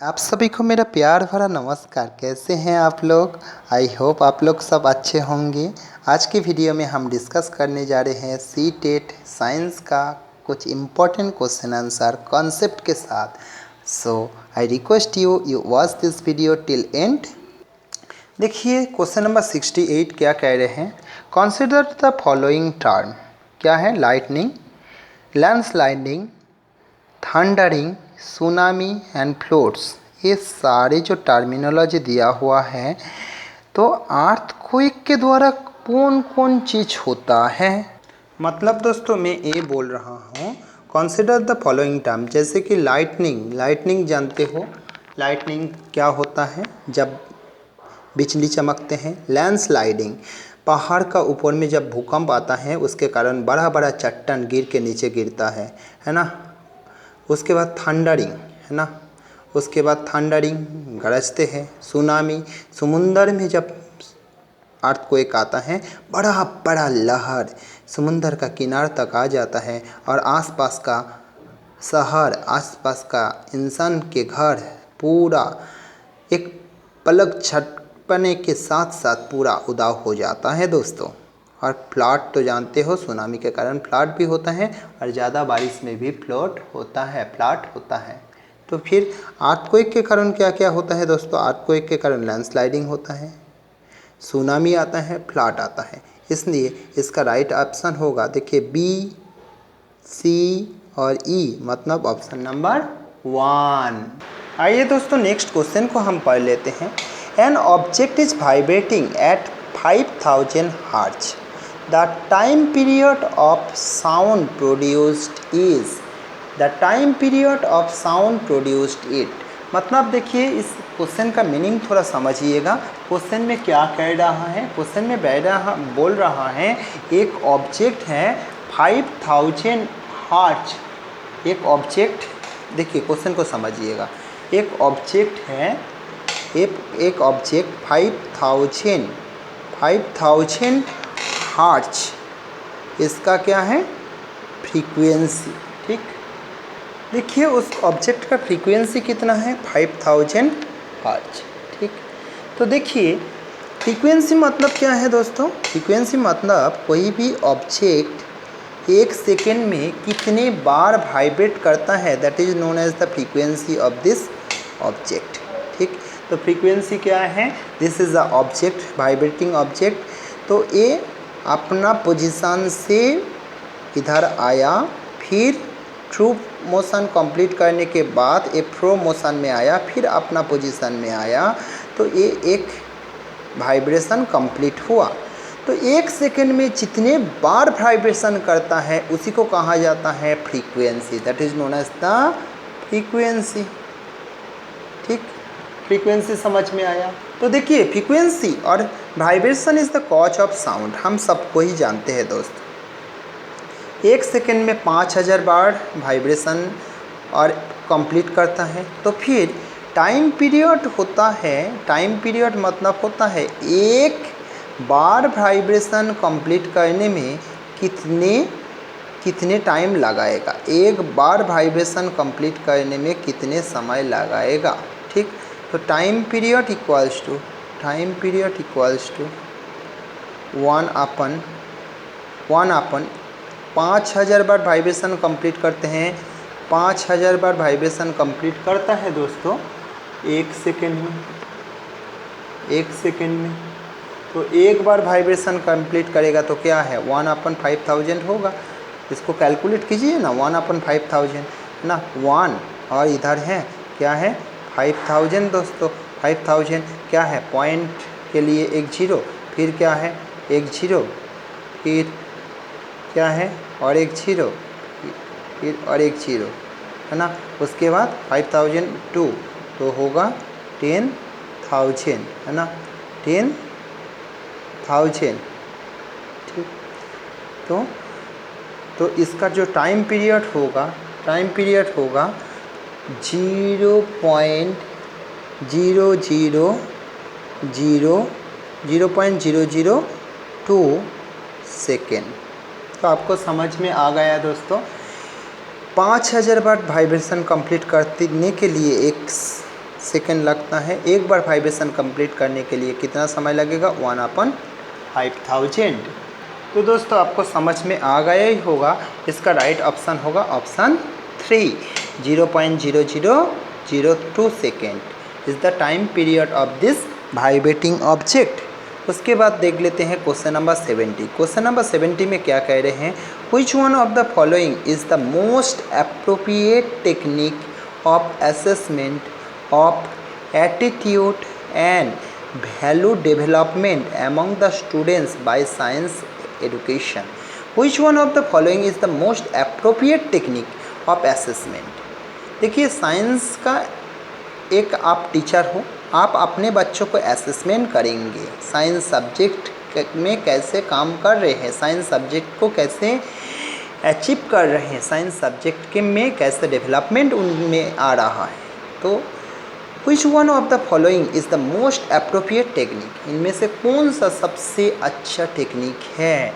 आप सभी को मेरा प्यार भरा नमस्कार। कैसे हैं आप लोग? आई होप आप लोग सब अच्छे होंगे। आज की वीडियो में हम डिस्कस करने जा रहे हैं सी टेट साइंस का कुछ इम्पोर्टेंट क्वेश्चन आंसर कॉन्सेप्ट के साथ। So I request you watch this video till end. देखिए क्वेश्चन नंबर 68 क्या कह रहे हैं। Consider the following term. क्या है? Lightning, landsliding, thundering, tsunami and floods. ये सारे जो टर्मिनोलॉजी दिया हुआ है, तो अर्थक्वेक के द्वारा कौन कौन चीज़ होता है। मतलब दोस्तों मैं ये बोल रहा हूँ, कंसिडर द फॉलोइंग टर्म। जैसे कि लाइटनिंग जानते हो, लाइटनिंग क्या होता है? जब बिजली चमकते हैं। लैंडस्लाइडिंग, पहाड़ का ऊपर में जब भूकंप आता है उसके कारण बड़ा बड़ा चट्टान गिर के नीचे गिरता है ना। उसके बाद थंडरिंग, है ना। उसके बाद थंडरिंग गरजते हैं। सुनामी, समुंदर में जब अर्थक्वेक आता है, बड़ा बड़ा लहर समुंदर का किनार तक आ जाता है और आसपास का शहर, आसपास का इंसान के घर पूरा एक पलक झपकने के साथ साथ पूरा उदाव हो जाता है दोस्तों। और फ्लड तो जानते हो, सुनामी के कारण फ्लड भी होता है और ज़्यादा बारिश में भी फ्लड होता है। तो फिर अर्थक्वेक के कारण क्या क्या होता है दोस्तों? अर्थक्वेक के कारण लैंडस्लाइडिंग होता है, सुनामी आता है, फ्लड आता है। इसलिए इसका राइट ऑप्शन होगा, देखिए बी, सी और ई, मतलब ऑप्शन नंबर 1। आइए दोस्तों नेक्स्ट क्वेश्चन को हम पढ़ लेते हैं। An object is vibrating eight 5000 hertz. The time period of sound produced is. The time period of sound produced it. मतलब देखिए इस क्वेश्चन का मीनिंग थोड़ा समझिएगा। क्वेश्चन में क्या कह रहा है? क्वेश्चन में बोल रहा है एक ऑब्जेक्ट है 5000 हर्ट्ज। एक ऑब्जेक्ट, देखिए क्वेश्चन को समझिएगा। एक ऑब्जेक्ट है, एक ऑब्जेक्ट 5000 हर्ट्ज, इसका क्या है? फ्रीक्वेंसी। ठीक, देखिए उस ऑब्जेक्ट का फ्रीक्वेंसी कितना है? 5000 हर्ट्ज। ठीक, तो देखिए फ्रीक्वेंसी मतलब क्या है दोस्तों? फ्रीक्वेंसी मतलब कोई भी ऑब्जेक्ट एक सेकेंड में कितने बार वाइब्रेट करता है, that is known as the frequency of this object. ठीक, तो फ्रीक्वेंसी क्या है? This is the object, vibrating object. तो ये अपना पोजीशन से इधर आया, फिर ट्रू मोशन कंप्लीट करने के बाद ये फ्लो मोशन में आया, फिर अपना पोजीशन में आया, तो ये एक वाइब्रेशन कंप्लीट हुआ। तो एक सेकेंड में जितने बार वाइब्रेशन करता है उसी को कहा जाता है frequency, that is known as the frequency. ठीक, फ्रीक्वेंसी समझ में आया। तो देखिए फ्रीक्वेंसी और vibration is the cause of sound, हम सबको ही जानते हैं दोस्त। एक सेकेंड में 5000 बार वाइब्रेशन और कंप्लीट करता है। तो फिर टाइम पीरियड होता है, टाइम पीरियड मतलब होता है एक बार वाइब्रेशन कंप्लीट करने में कितने टाइम लगाएगा, एक बार वाइब्रेशन कंप्लीट करने में कितने समय लगाएगा। ठीक, तो टाइम पीरियड इक्वल्स टू 1/1 5000 बार वाइब्रेशन कंप्लीट करते हैं। 5000 बार वाइब्रेशन कंप्लीट करता है दोस्तों एक सेकेंड में। तो एक बार वाइब्रेशन कंप्लीट करेगा तो क्या है? 1/5000 होगा। इसको कैलकुलेट कीजिए ना, 1/5000 ना, 1 और इधर है क्या है? 5000 दोस्तों। 5000 क्या है? पॉइंट के लिए एक जीरो, फिर क्या है? एक जीरो, फिर क्या है? और एक जीरो, फिर और एक जीरो, है ना। उसके बाद 5002 तो होगा 10,000, है ना, 10,000। ठीक, तो इसका जो टाइम पीरियड होगा 0.00002 सेकेंड। तो आपको समझ में आ गया दोस्तों। 5000 बार वाइब्रेशन कंप्लीट करने के लिए एक सेकेंड लगता है। एक बार वाइब्रेशन कंप्लीट करने के लिए कितना समय लगेगा? 1/5000। तो दोस्तों आपको समझ में आ गया ही होगा, इसका राइट ऑप्शन होगा option 3, 0.0002 second is the time period of this vibrating object. उसके बाद देख लेते हैं क्वेश्चन नंबर 70। क्वेश्चन नंबर 70 में क्या कह रहे हैं? Which one of the following is the most appropriate technique of assessment of attitude and value development among the students by science education. Which one of the following is the most appropriate technique of assessment? देखिए, science का एक आप teacher हो, आप अपने बच्चों को assessment करेंगे साइंस सब्जेक्ट में कैसे काम कर रहे हैं, साइंस सब्जेक्ट को कैसे अचीव कर रहे हैं, साइंस सब्जेक्ट के में कैसे डेवलपमेंट उनमें आ रहा है। तो Which one of the following is the most appropriate technique? इनमें से कौन सा सबसे अच्छा टेक्निक है?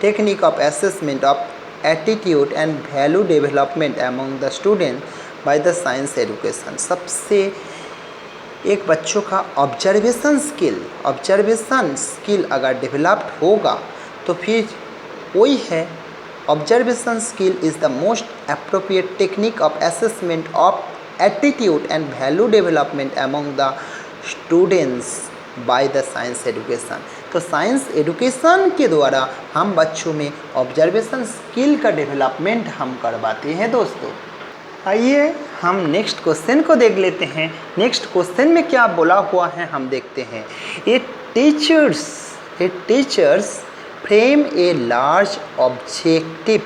Technique of assessment of attitude and value development among the student by the science education. सबसे एक बच्चों का ऑब्जर्वेशन स्किल अगर डेवलप्ड होगा तो फिर वही है। Observation skill is the most appropriate technique of assessment of attitude and value development among the students by the science education. तो साइंस एजुकेशन के द्वारा हम बच्चों में ऑब्जर्वेशन स्किल का डेवलपमेंट हम करवाते हैं दोस्तों। आइए हम नेक्स्ट क्वेश्चन को देख लेते हैं। नेक्स्ट क्वेश्चन में क्या बोला हुआ है हम देखते हैं। A teachers frame a large objective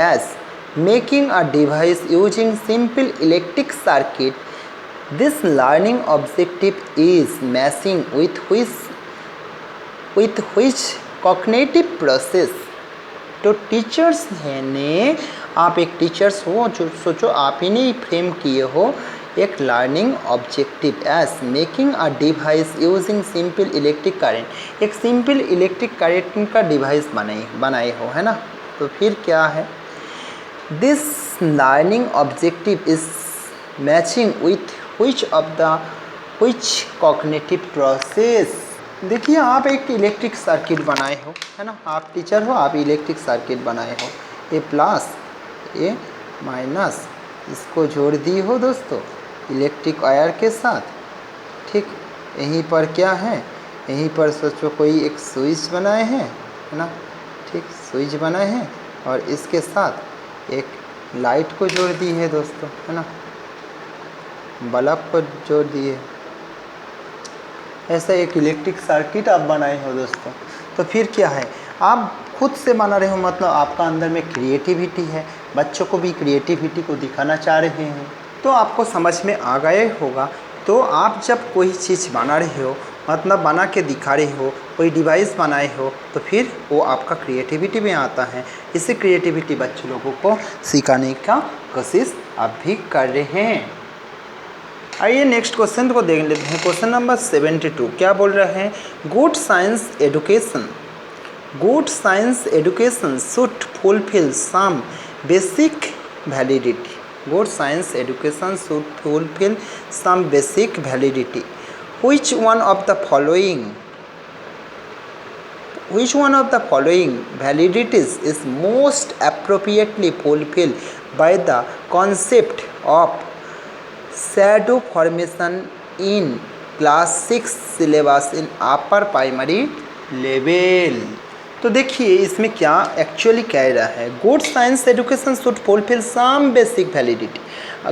as making a device using simple electric circuit. This learning objective is matching with which cognitive process? तो टीचर्स ने, आप एक टीचर्स हो, जो सोचो आप ही ने फ्रेम किए हो एक learning objective as making a device using simple electric current. एक सिंपल इलेक्ट्रिक करंट का डिवाइस बनाए हो, है ना। तो फिर क्या है? This learning objective is matching with which cognitive process? देखिए, आप एक इलेक्ट्रिक सर्किट बनाए हो, है ना। आप टीचर हो, आप इलेक्ट्रिक सर्किट बनाए हो, ए प्लस ए माइनस, इसको जोड़ दी हो दोस्तों इलेक्ट्रिक वायर के साथ, ठीक। यहीं पर क्या है? यहीं पर सोचो कोई एक स्विच बनाए हैं, है ना, ठीक, स्विच बनाए हैं और इसके साथ एक लाइट को जोड़ दी है दोस्तों, है ना, बल्ब को जोड़ दिए। ऐसा एक इलेक्ट्रिक सर्किट आप बनाए हो दोस्तों। तो फिर क्या है? आप खुद से बना रहे हो, मतलब आपका अंदर में क्रिएटिविटी है, बच्चों को भी क्रिएटिविटी को दिखाना चाह रहे हैं। तो आपको समझ में आ गया होगा। तो आप जब कोई चीज़ बना रहे हो, मतलब बना के दिखा रहे हो, कोई डिवाइस बनाए हो, तो फिर वो आपका क्रिएटिविटी में आता है। इसी क्रिएटिविटी बच्चों लोगों को सिखाने का कोशिश आप भी कर रहे हैं। आइए नेक्स्ट क्वेश्चन को देख लेते हैं। क्वेश्चन नंबर 72 क्या बोल रहा है? Good science education should fulfil some basic validity. Good science education should fulfil some basic validity. Which one of the following validities is most appropriately fulfilled by the concept of shadow formation in class 6 syllabus in upper primary level? तो देखिए इसमें क्या actually कह रहा है। Good science education should fulfil some basic validity.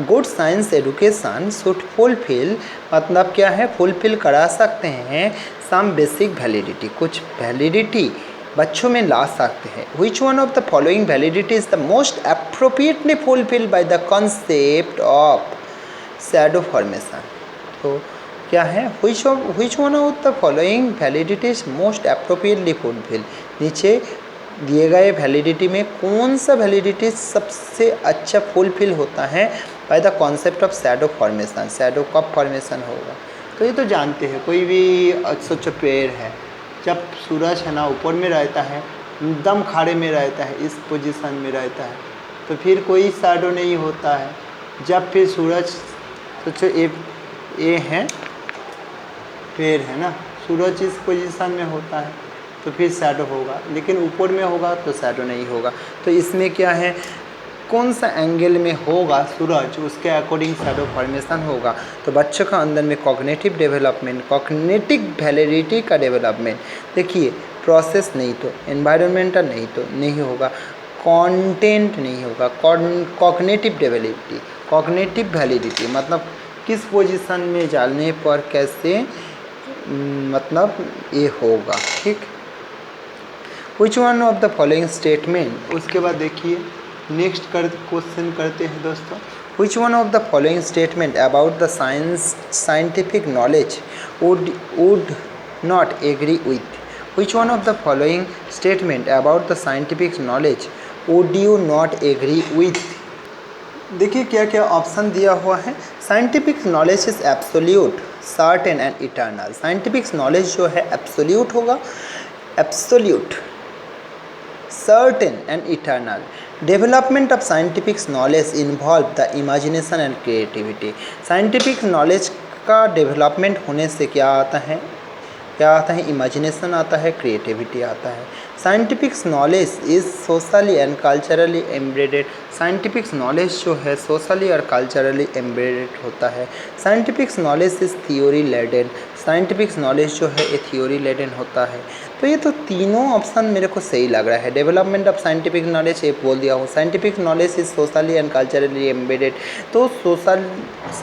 Good science education should fulfil मतलब क्या है? फुलफिल करा सकते हैं सम बेसिक वैलिडिटी, कुछ वैलिडिटी बच्चों में ला सकते हैं। Which one of the following validity is the most appropriately fulfilled by the concept of shadow formation. तो क्या है? Which one of the following validity is most appropriately fulfil. नीचे दिए गए वैलिडिटी में कौन सा वैलिडिटी सबसे अच्छा फुलफिल होता है bye the concept of shadow formation. Shadow कब फॉर्मेशन होगा? तो ये तो जानते हैं, कोई भी सोचो पेड़ है, जब सूरज है ना ऊपर में रहता है, एकदम खाड़े में रहता है, इस पोजीशन में रहता है, तो फिर कोई शैडो नहीं होता है। जब फिर सूरज सोचो ए है, पेड़ है ना, सूरज इस पोजीशन में होता है तो फिर शैडो होगा, लेकिन ऊपर में होगा तो शैडो नहीं होगा। तो इसमें क्या है, कौन सा एंगल में होगा सूरज, उसके अकॉर्डिंग शैडो फॉर्मेशन होगा। तो बच्चों का अंदर में कॉग्निटिव डेवलपमेंट, कॉग्निटिव वैलिडिटी का डेवलपमेंट, देखिए प्रोसेस नहीं तो एनवायरमेंटल नहीं तो नहीं होगा, कंटेंट नहीं होगा, कॉग्निटिव डेवलिटी, कॉग्निटिव वैलिडिटी मतलब किस पोजीशन में जाने पर कैसे मतलब ये होगा, ठीक। Which one of the following statement, उसके बाद देखिए नेक्स्ट क्वेश्चन करते हैं दोस्तों। Which one of the following statement about the scientific knowledge would not agree with, which one of the following statement about the scientific knowledge would you not agree with. देखिए क्या क्या option दिया हुआ है। Scientific knowledge is absolute, certain and eternal. Scientific knowledge जो है absolute होगा, absolute, certain and eternal. Development of scientific knowledge involve the imagination and creativity. Scientific knowledge का डेवलपमेंट होने से क्या आता है, क्या आता है, इमेजिनेशन आता है, क्रिएटिविटी आता है। Scientific knowledge is socially and culturally embedded. Scientific knowledge जो है सोशली और कल्चरली एम्बेडेड होता है। Scientific knowledge is theory laden. Scientific knowledge जो है ये थियोरी लेडेन होता है। तो ये तो तीनों ऑप्शन मेरे को सही लग रहा है। डेवलपमेंट ऑफ साइंटिफिक नॉलेज ये बोल दिया हूँ। Scientific knowledge is socially and culturally embedded. तो सोशल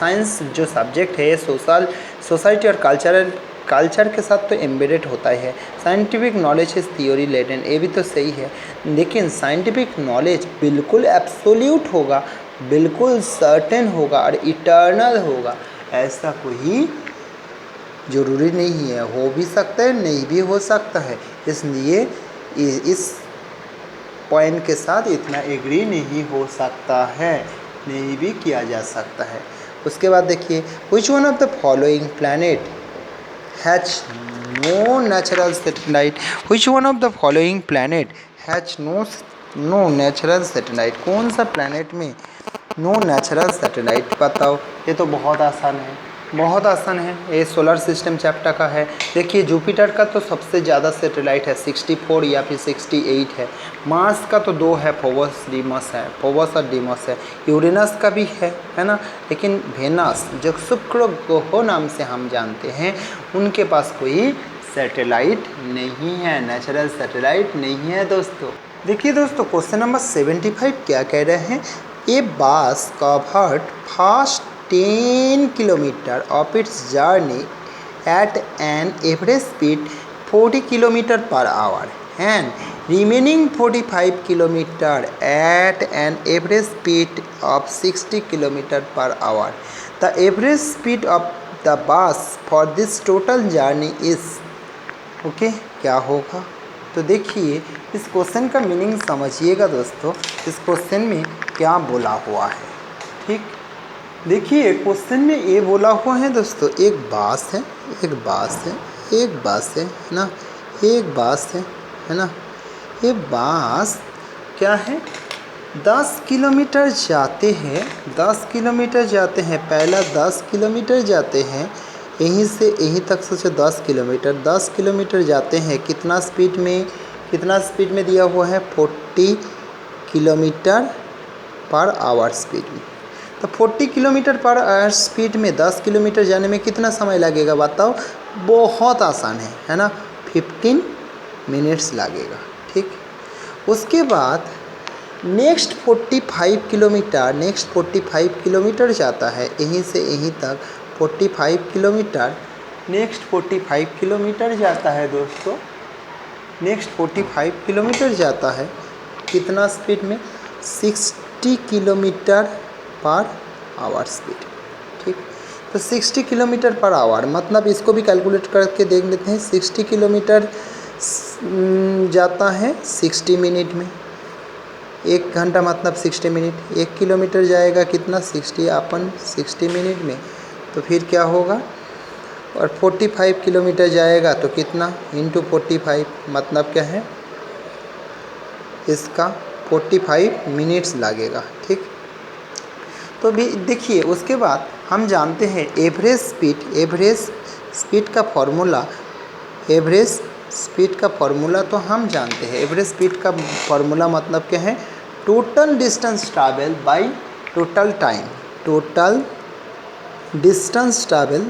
साइंस जो सब्जेक्ट है सोशल, सोसाइटी और कल्चर के साथ तो एम्बेडेड होता ही है। Scientific knowledge is theory laden, ये भी तो सही है। लेकिन साइंटिफिक नॉलेज बिल्कुल एब्सोल्यूट होगा, बिल्कुल सर्टेन होगा और इटर्नल होगा, ऐसा कोई ज़रूरी नहीं है। हो भी सकता है, नहीं भी हो सकता है। इसलिए इस पॉइंट के साथ इतना एग्री नहीं हो सकता है, नहीं भी किया जा सकता है। उसके बाद देखिए, which one of the following planet has no natural satellite. Which one of the following planet has no natural satellite. कौन सा प्लैनेट में नो नेचुरल सैटेलाइट, बताओ। ये तो बहुत आसान है, बहुत आसान है। ये सोलर सिस्टम चैप्टर का है। देखिए जुपिटर का तो सबसे ज़्यादा सैटेलाइट है, 64 या फिर 68 है। मार्स का तो 2 है, फोबस डीमस है, फोबस और डीमस है। यूरेनस का भी है ना। लेकिन वेनस जो शुक्र ग्रह नाम से हम जानते हैं, उनके पास कोई सैटेलाइट नहीं है, नेचुरल सैटेलाइट नहीं है दोस्तों। देखिए दोस्तों क्वेश्चन नंबर 75 क्या कह रहे हैं। ए बस covered fast 10 kilometer of its journey at an average speed 40 km per hour and remaining 45 km at an average speed of 60 km per hour. The average speed of the bus for this total journey is okay, क्या होगा। तो देखिए इस question का meaning समझिएगा दोस्तों, इस question में क्या बोला हुआ है, ठीक। देखिए क्वेश्चन में ये बोला हुआ है दोस्तों, एक बास है, एक बास है, एक बास है ना, एक बास है ना। ये बास क्या है, 10 किलोमीटर जाते हैं, 10 किलोमीटर जाते हैं। पहला 10 किलोमीटर जाते हैं, यहीं से यहीं तक सोचो 10 किलोमीटर, 10 किलोमीटर जाते हैं। कितना स्पीड में, कितना स्पीड में दिया हुआ है, 40 किलोमीटर पर आवर स्पीड में। तो 40 किलोमीटर पर आवर स्पीड में 10 किलोमीटर जाने में कितना समय लगेगा बताओ। बहुत आसान है ना, 15 मिनट्स लगेगा, ठीक। उसके बाद नेक्स्ट 45 किलोमीटर, नेक्स्ट 45 किलोमीटर जाता है, यहीं से यहीं तक 45 किलोमीटर, नेक्स्ट 45 किलोमीटर जाता है दोस्तों, नेक्स्ट 45 किलोमीटर जाता है। कितना स्पीड में, 60 किलोमीटर पर आवर स्पीड, ठीक। तो 60 किलोमीटर पर आवर मतलब इसको भी कैलकुलेट करके देख लेते हैं। 60 किलोमीटर जाता है 60 मिनट में, 1 घंटा मतलब 60 मिनट। 1 किलोमीटर जाएगा कितना, 60 अपन 60 मिनट में। तो फिर क्या होगा, और 45 किलोमीटर जाएगा तो कितना, इंटू 45 मतलब क्या है, इसका 45 मिनट्स लगेगा। ठीक, तो भी देखिए उसके बाद हम जानते हैं एवरेज स्पीड का फॉर्मूला। एवरेज स्पीड का फॉर्मूला तो हम जानते हैं। एवरेज स्पीड का फॉर्मूला मतलब क्या है? Total distance travel by total time. Total distance travel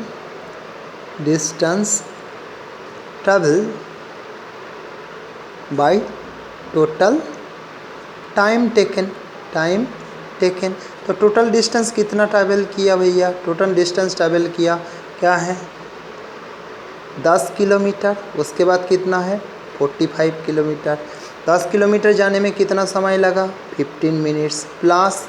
by total time taken. तो टोटल डिस्टेंस कितना ट्रैवल किया भैया? टोटल डिस्टेंस ट्रैवल किया क्या है? 10 किलोमीटर। उसके बाद कितना है? 45 किलोमीटर। 10 किलोमीटर जाने में कितना समय लगा? 15 मिनट्स। प्लस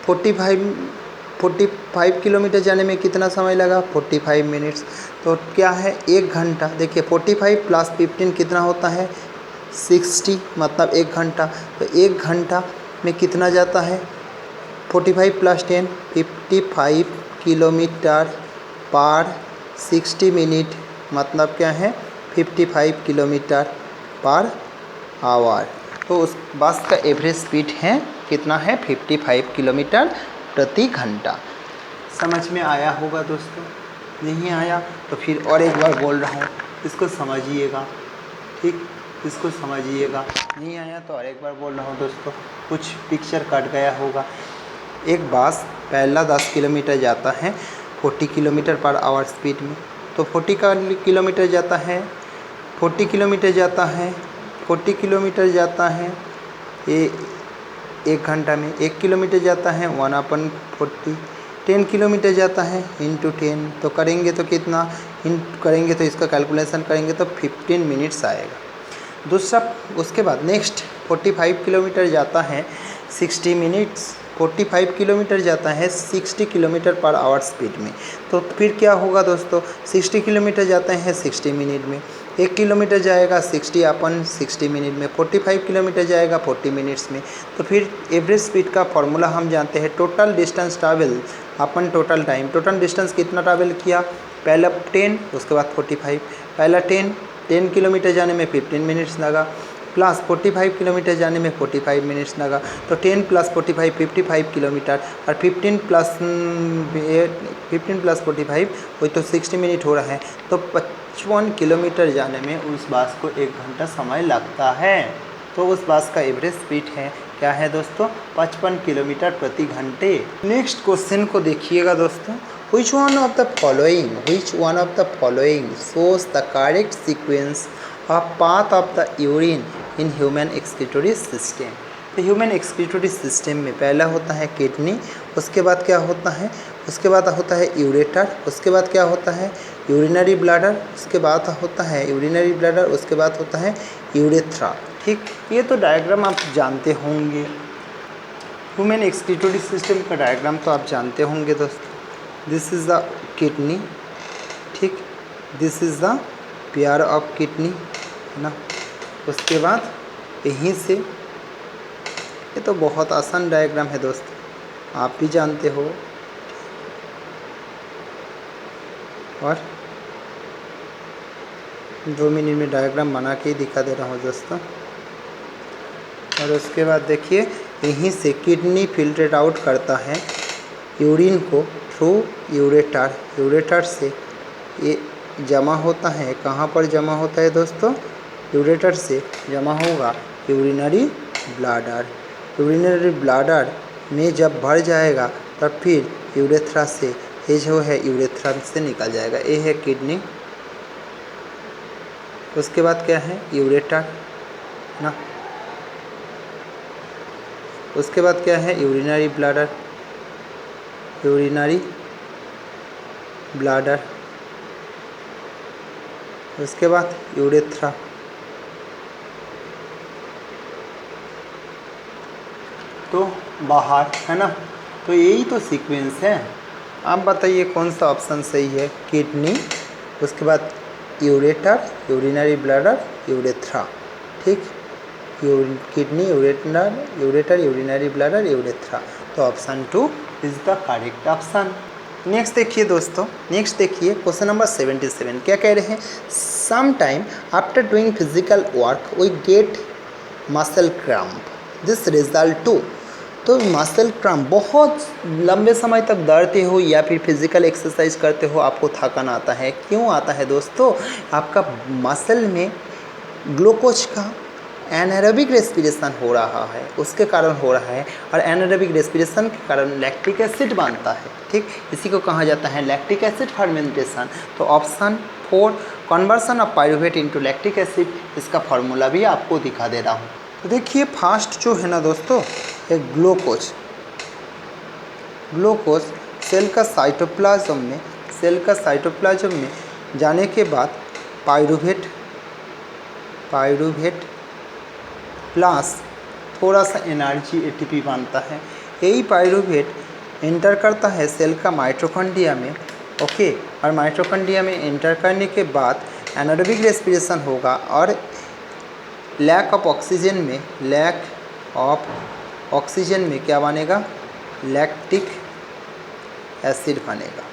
45 किलोमीटर जाने में कितना समय लगा? 45 मिनट्स। तो क्या है? 1 घंटा। देखिए 45 प्लस 15 कितना होता है? 60, मतलब 1 घंटा। तो 1 घंटा में कितना जाता है? 45 प्लस 10 55 किलोमीटर पर 60 मिनट, मतलब क्या है? 55 किलोमीटर पर आवर। तो उस बस का एवरेज स्पीड है कितना है? 55 किलोमीटर प्रति घंटा। समझ में आया होगा दोस्तों? नहीं आया तो फिर और एक बार बोल रहा हूँ, इसको समझिएगा। ठीक, इसको समझिएगा। नहीं आया तो और एक बार बोल रहा हूँ दोस्तों, कुछ पिक्चर कट गया होगा। एक बस पहला 10 किलोमीटर जाता है 40 किलोमीटर पर आवर स्पीड में। तो 40 किलोमीटर जाता है 40 किलोमीटर जाता है 40 किलोमीटर जाता है ये 1 घंटा में। 1 किलोमीटर जाता है 1/40। 10 किलोमीटर जाता है इंटू 10। तो करेंगे तो कितना? इंटू करेंगे तो इसका कैलकुलेशन करेंगे तो 15 मिनट्स आएगा। दूसरा उसके बाद नेक्स्ट 45 किलोमीटर जाता है 60 मिनट्स। 45 किलोमीटर जाता है 60 किलोमीटर पर आवर स्पीड में। तो फिर क्या होगा दोस्तों? 60 किलोमीटर जाते हैं 60 मिनट में। 1 किलोमीटर जाएगा 60/60 मिनट में। 45 किलोमीटर जाएगा 40 मिनट्स में। तो फिर एवरेज स्पीड का फॉर्मूला हम जानते हैं, टोटल डिस्टेंस ट्रैवल अपन टोटल टाइम। टोटल डिस्टेंस कितना ट्रैवल किया? पहला 10, उसके बाद 45। पहला 10 किलोमीटर जाने में 15 मिनट्स लगा, प्लस 45 किलोमीटर जाने में 45 मिनट्स लगा। तो 10 प्लस 45 55 किलोमीटर, और 15 प्लस 45 वही तो 60 मिनट हो रहा है। तो 55 किलोमीटर जाने में उस बस को 1 घंटा समय लगता है। तो उस बस का एवरेज स्पीड है क्या है दोस्तों? 55 किलोमीटर प्रति घंटे। नेक्स्ट क्वेश्चन को देखिएगा दोस्तों, Which one of the following shows the correct sequence of path of the urine in human excretory system? तो ह्यूमन एक्सक्रीटरी सिस्टम में पहला होता है किडनी, उसके बाद क्या होता है? उसके बाद होता है यूरेटर, उसके बाद क्या होता है? यूरिनरी ब्लैडर, उसके बाद होता है यूरिनरी ब्लैडर, उसके बाद होता है यूरेथ्रा। ठीक, ये तो डायग्राम आप जानते होंगे। ह्यूमन एक्सक्रीटरी सिस्टम का डायग्राम तो आप जानते होंगे दोस्तों। दिस इज़ द किडनी, ठीक, this is the pair of kidney, है ना। उसके बाद यहीं से, ये तो बहुत आसान डायग्राम है दोस्तों, आप भी जानते हो। और 2 मिनट में डायग्राम बना के ही दिखा दे रहा हूँ दोस्तों। और उसके बाद देखिए, यहीं से किडनी फिल्टरेट आउट करता है यूरिन को थ्रू यूरेटर। यूरेटर से ये जमा होता है, कहाँ पर जमा होता है दोस्तों? यूरेटर से जमा होगा यूरिनरी ब्लैडर। यूरिनरी ब्लैडर में जब भर जाएगा तब फिर यूरेथ्रा से, ये जो है यूरेथ्रा से निकल जाएगा। ये है किडनी। उसके बाद क्या है? यूरेटर ना। उसके बाद क्या है? Urinary bladder, urinary bladder. उसके बाद यूरेथ्रा। तो बाहर, है ना। तो यही तो सीक्वेंस है। आप बताइए कौन सा ऑप्शन सही है? किडनी, उसके बाद यूरेटर, यूरिनरी ब्लैडर, यूरेथ्रा। ठीक, kidney, ureter, urinary bladder, urethra. तो option 2 is the correct option. Next देखिए दोस्तों, नेक्स्ट देखिए क्वेश्चन नंबर 77 क्या कह रहे हैं? Some time after doing physical work we get muscle cramp. This result to. तो मसल क्रैम्प बहुत लंबे समय तक दौड़ते हो या फिर फिजिकल एक्सरसाइज करते हो, आपको थकान आता है। क्यों आता है दोस्तों? आपका मसल में ग्लूकोज का एनारोबिक रेस्पिरेशन हो रहा है, उसके कारण हो रहा है। और एनारोबिक रेस्पिरेशन के कारण लैक्टिक एसिड बनता है, ठीक, इसी को कहा जाता है लैक्टिक एसिड फर्मेंटेशन। तो option 4 conversion of pyruvate into lactic acid, इसका फार्मूला भी आपको दिखा दे रहा हूँ। तो देखिए फर्स्ट जो है ना दोस्तों, एक ग्लूकोज सेल का साइटोप्लाज्म में जाने के बाद पायरूवेट प्लस थोड़ा सा एनर्जी एटीपी बनता है। यही पायरूवेट एंटर करता है सेल का माइटोकॉन्ड्रिया में, ओके। और माइटोकॉन्ड्रिया में एंटर करने के बाद एनारोबिक रेस्पिरेशन होगा और लैक ऑफ ऑक्सीजन में क्या बनेगा? लैक्टिक एसिड बनेगा,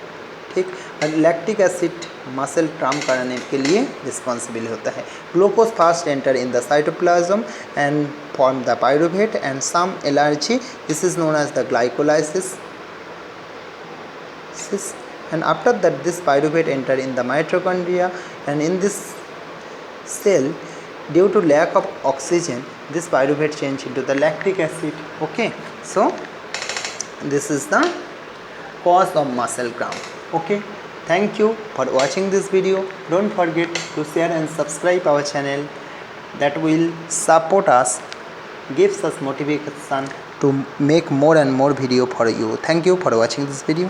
ठीक। और लैक्टिक एसिड मसल क्रैम्प कराने के लिए रिस्पॉन्सिबल होता है। Glucose fast enter in the cytoplasm and form the pyruvate and some energy, this is known as the glycolysis. And after that this pyruvate enter in the mitochondria, and in this cell due to lack of oxygen this pyruvate change into the lactic acid, okay. So this is the cause of muscle cramp, okay. Thank you for watching this video. Don't forget to share and subscribe our channel, that will support us, gives us motivation to make more and more video for you. Thank you for watching this video.